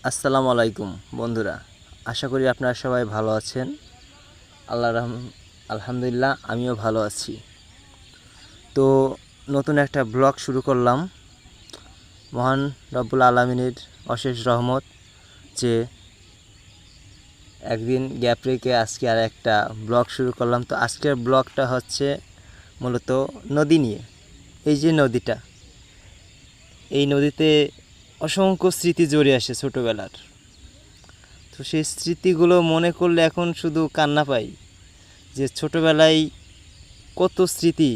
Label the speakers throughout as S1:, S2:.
S1: আসসালামু আলাইকুম বন্ধুরা, আশা করি আপনারা সবাই ভালো আছেন। আলহামদুলিল্লাহ আমিও ভালো আছি। তো নতুন একটা ব্লগ শুরু করলাম। মহান রব্বুল আলামিনের অশেষ রহমত যে একদিন গ্যাপ রেখে আজকে আর একটা ব্লগ শুরু করলাম। তো আজকের ব্লগটা হচ্ছে মূলত নদী নিয়ে। এই যে নদীটা, এই নদীতে অসংখ্য স্মৃতি জড়িয়ে আসে ছোটোবেলার। তো সেই স্মৃতিগুলো মনে করলে এখন শুধু কান্না পাই যে ছোটোবেলায় কত স্মৃতি।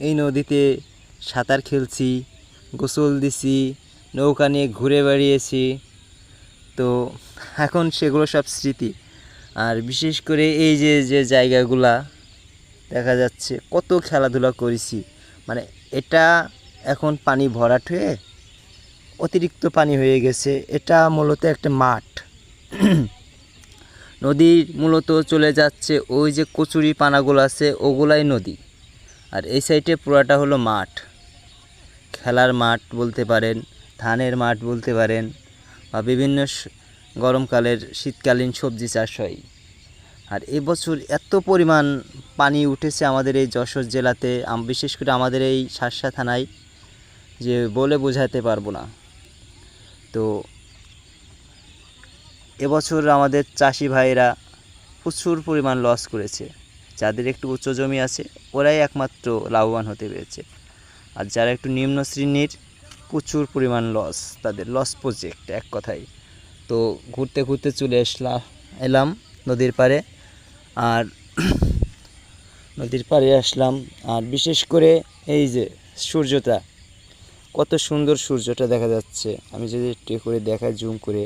S1: এই নদীতে সাঁতার খেলছি, গোসল দিছি, নৌকা নিয়ে ঘুরে বেড়িয়েছি। তো এখন সেগুলো সব স্মৃতি। আর বিশেষ করে এই যে যে জায়গাগুলা দেখা যাচ্ছে কত খেলাধুলা করেছি, মানে এটা এখন পানি ভরাট হয়ে অতিরিক্ত পানি হয়ে গেছে। এটা মূলত একটা মাঠ। নদী মূলত চলে যাচ্ছে ওই যে কচুরি পানাগুলো আছে ওগুলাই নদী, আর এই সাইডে পুরাটা হলো মাঠ, খেলার মাঠ বলতে পারেন, ধানের মাঠ বলতে পারেন, বা বিভিন্ন গরমকালের শীতকালীন সবজি চাষ হয়। আর এবছর এত পরিমাণ পানি উঠেছে আমাদের এই যশোর জেলাতে, বিশেষ করে আমাদের এই শার্শা থানায়, যে বলে বোঝাতে পারবো না। তো এবছর আমাদের চাষি ভাইরা প্রচুর পরিমাণ লস করেছে। যাদের একটু উচ্চ জমি আছে ওরাই একমাত্র লাভবান হতে পেরেছে, আর যারা একটু নিম্ন শ্রেণীর প্রচুর পরিমাণ লস, তাদের লস প্রজেক্ট এক কথায়। তো ঘুরতে ঘুরতে চলে এলাম নদীর পাড়ে, আর নদীর পাড়ে আসলাম। আর বিশেষ করে এই যে সূর্যটা, কত সুন্দর সূর্যটা দেখা যাচ্ছে। আমি যদি একটু করে দেখাই জুম করে,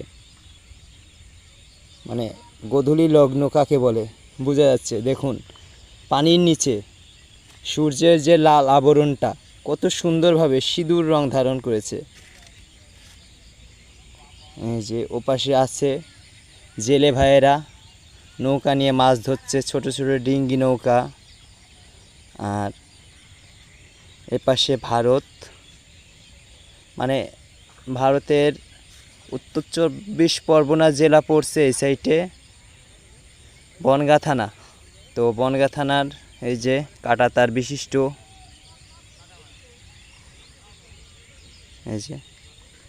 S1: মানে গোধূলি লগ্ন কাকে বলে বোঝা যাচ্ছে। দেখুন পানির নিচে সূর্যের যে লাল আবরণটা কত সুন্দরভাবে সিঁদুর রং ধারণ করেছে। এই যে ওপাশে আছে জেলে ভাইয়েরা নৌকা নিয়ে মাছ ধরছে, ছোট ছোট ডিঙ্গি নৌকা। আর এপাশে ভারত, মানে ভারতের উত্তর 24 পরগনা জেলা পড়ছে এই সাইডে, বনগাঁ থানা। তো বনগাঁ থানার এই যে কাঁটাতার বিশিষ্ট এই যে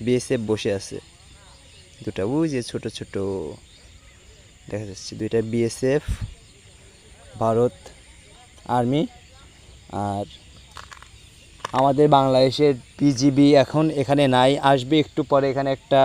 S1: বিএসএফ বসে আছে দুটা, ওই যে ছোট ছোট দেখা যাচ্ছে দুইটা বিএসএফ, ভারত আর্মি। আর আমাদের বাংলাদেশের বিজিবি এখন এখানে নাই, আসবে একটু পরে। এখানে একটা